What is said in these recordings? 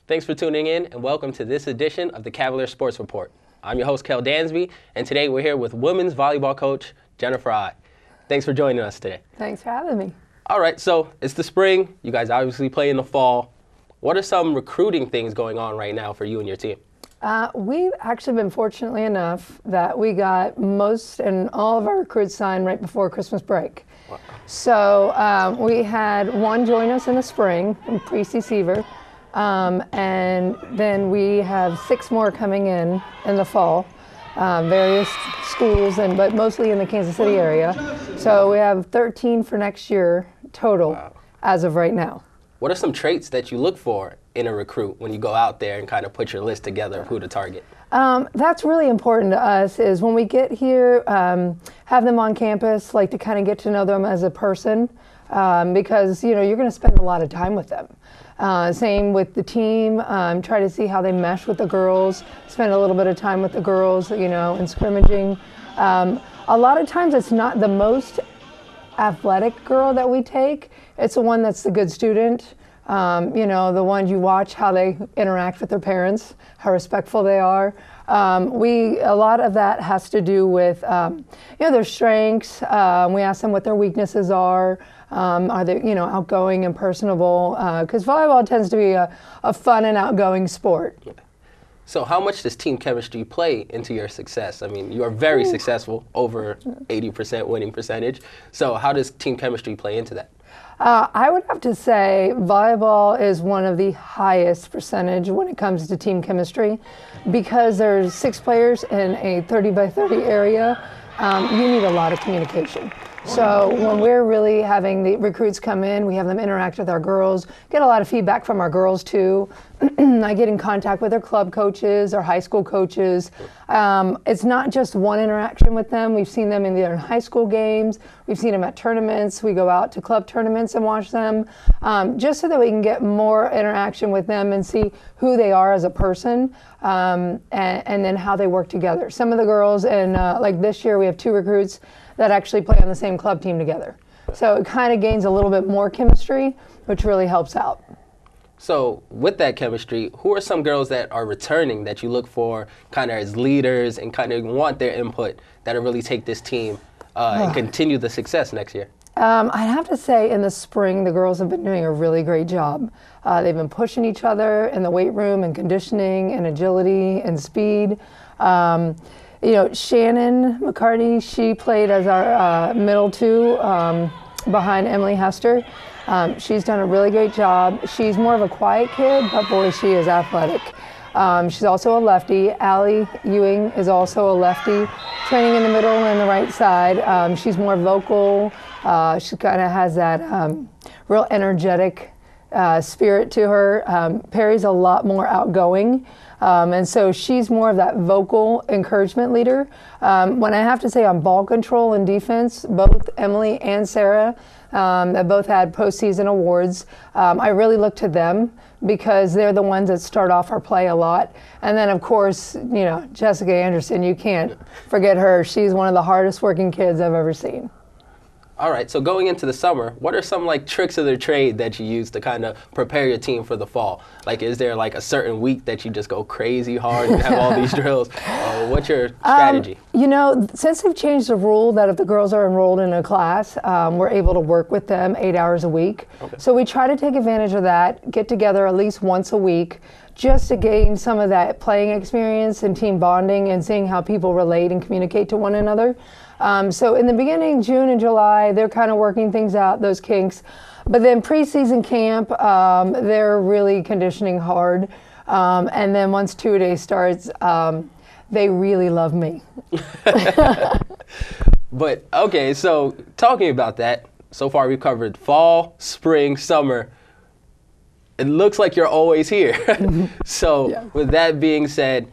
Thanks for tuning in and welcome to this edition of the Cavalier Sports Report. I'm your host, Kel Dansby, and today we're here with women's volleyball coach, Jennifer I. Thanks for joining us today. Thanks for having me. All right, so it's the spring. You guys obviously play in the fall. What are some recruiting things going on right now for you and your team? We've actually been fortunately enough that we got most and all of our recruits signed right before Christmas break. Wow. So we had one join us in the spring, Precy Seaver. And then we have 6 more coming in the fall, various schools, but mostly in the Kansas City area. So we have 13 for next year total as of right now. What are some traits that you look for in a recruit when you go out there and kind of put your list together of who to target? That's really important to us is when we get here, have them on campus, like to kind of get to know them as a person, because, you know, you're going to spend a lot of time with them. Same with the team, try to see how they mesh with the girls, spend a little bit of time with the girls, you know, and scrimmaging. A lot of times it's not the most athletic girl that we take, it's the one that's the good student, you know, the ones you watch how they interact with their parents, how respectful they are. A lot of that has to do with, you know, their strengths. We ask them what their weaknesses are they, you know, outgoing and personable? Because volleyball tends to be a fun and outgoing sport. So how much does team chemistry play into your success? I mean, you are very successful, over 80% winning percentage. So how does team chemistry play into that? I would have to say volleyball is one of the highest percentage when it comes to team chemistry because there's 6 players in a 30 by 30 area. You need a lot of communication. So when we're really having the recruits come in, we have them interact with our girls, get a lot of feedback from our girls too. I get in contact with their club coaches, our high school coaches. It's not just one interaction with them. We've seen them in their high school games. We've seen them at tournaments. We go out to club tournaments and watch them, just so that we can get more interaction with them and see who they are as a person, and then how they work together. Some of the girls, and like this year we have 2 recruits that actually play on the same club team together. So it kind of gains a little bit more chemistry, which really helps out. So with that chemistry, who are some girls that are returning that you look for kind of as leaders and kind of want their input that'll really take this team and continue the success next year? I'd have to say in the spring, the girls have been doing a really great job. They've been pushing each other in the weight room and conditioning and agility and speed. You know, Shannon McCarty, she played as our middle 2 behind Emily Hester. She's done a really great job. She's more of a quiet kid, but boy, she is athletic. She's also a lefty. Allie Ewing is also a lefty, training in the middle and the right side. She's more vocal. She kind of has that real energetic spirit to her. Perry's a lot more outgoing. And so she's more of that vocal encouragement leader. When I have to say on ball control and defense, both Emily and Sarah, that both had postseason awards, I really look to them because they're the ones that start off our play a lot. And then of course, you know, Jessica Anderson, you can't forget her. She's one of the hardest working kids I've ever seen. All right, so going into the summer, what are some like tricks of the trade that you use to kind of prepare your team for the fall? Like, is there like a certain week that you just go crazy hard and have all these drills? What's your strategy? You know, since they've changed the rule that if the girls are enrolled in a class, we're able to work with them 8 hours a week. Okay. So we try to take advantage of that, get together at least once a week, just to gain some of that playing experience and team bonding and seeing how people relate and communicate to one another. So in the beginning, June and July, they're kind of working things out, those kinks. But then preseason camp, they're really conditioning hard. And then once 2-a-day starts, they really love me. But, okay, so talking about that, so far we've covered fall, spring, summer. It looks like you're always here. So yeah. With that being said,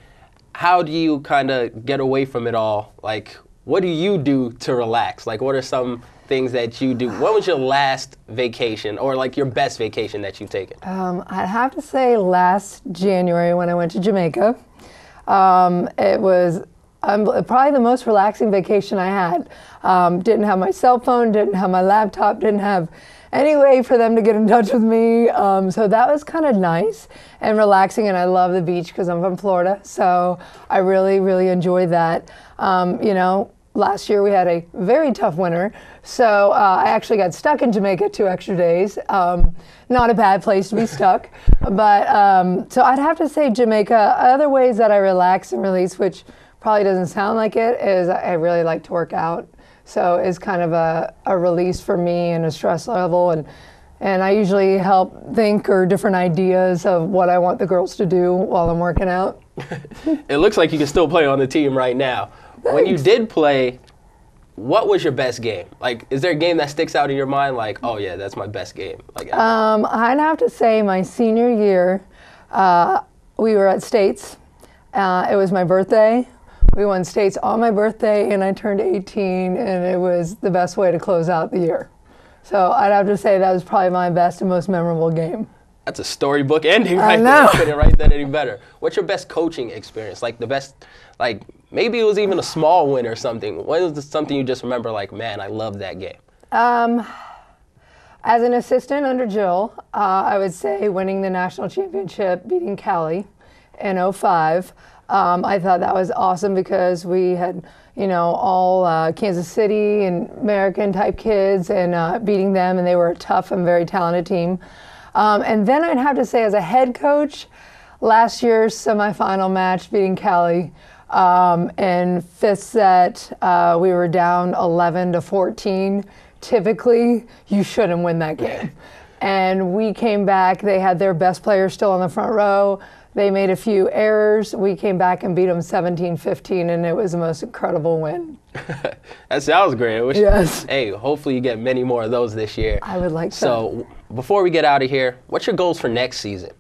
how do you kind of get away from it all? Like, what do you do to relax? Like, what are some things that you do. When was your last vacation, or like your best vacation that you've taken? I'd have to say last January when I went to Jamaica. It was probably the most relaxing vacation I had. Didn't have my cell phone, didn't have my laptop, didn't have any way for them to get in touch with me. So that was kind of nice and relaxing, and I love the beach because I'm from Florida. So I really, really enjoyed that. You know, last year we had a very tough winter, so I actually got stuck in Jamaica 2 extra days. Not a bad place to be stuck, but so I'd have to say Jamaica. Other ways that I relax and release, which probably doesn't sound like it, is I really like to work out. So it's kind of a release for me and a stress level, and I usually help think or different ideas of what I want the girls to do while I'm working out. It looks like you can still play on the team right now. Thanks. When you did play, what was your best game? Like, is there a game that sticks out in your mind? Like, oh yeah, that's my best game. Like, I'd have to say my senior year, we were at States. It was my birthday. We won States on my birthday, and I turned 18, and it was the best way to close out the year. So I'd have to say that was probably my best and most memorable game. That's a storybook ending I right know. there. I couldn't write that any better. What's your best coaching experience? Like the best, like maybe it was even a small win or something. What was something you just remember like, man, I love that game? As an assistant under Jill, I would say winning the national championship, beating Cali in '05. I thought that was awesome because we had, you know, all Kansas City and American type kids, and beating them, and they were a tough and very talented team. And then I'd have to say as a head coach, last year's semifinal match beating Cali, in fifth set, we were down 11-14. Typically, you shouldn't win that game. And we came back, they had their best player still on the front row. They made a few errors. We came back and beat them 17-15, and it was the most incredible win. That sounds great. Yes. Hey, hopefully you get many more of those this year. I would like so. Before we get out of here, what's your goals for next season?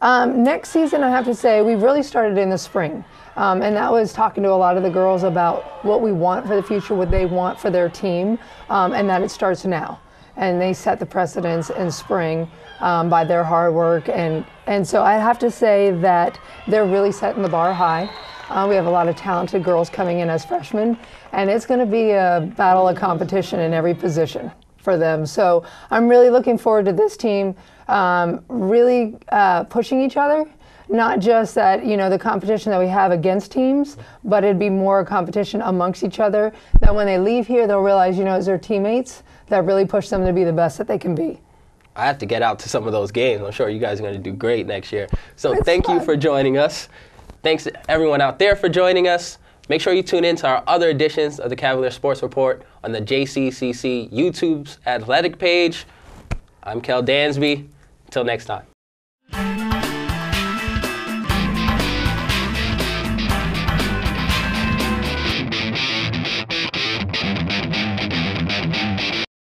Next season, I have to say, we really started in the spring. And that was talking to a lot of the girls about what we want for the future, what they want for their team, and that it starts now. And they set the precedence in spring by their hard work. And so I have to say that they're really setting the bar high. We have a lot of talented girls coming in as freshmen, and it's going to be a battle of competition in every position for them. So I'm really looking forward to this team really pushing each other. Not just that, you know, the competition that we have against teams, but it'd be more a competition amongst each other, that when they leave here, they'll realize, you know, it's their teammates that really push them to be the best that they can be. I have to get out to some of those games. I'm sure you guys are going to do great next year. So thank you for joining us. Thanks to everyone out there for joining us. Make sure you tune in to our other editions of the Cavalier Sports Report on the JCCC YouTube's athletic page. I'm Kel Dansby. Until next time.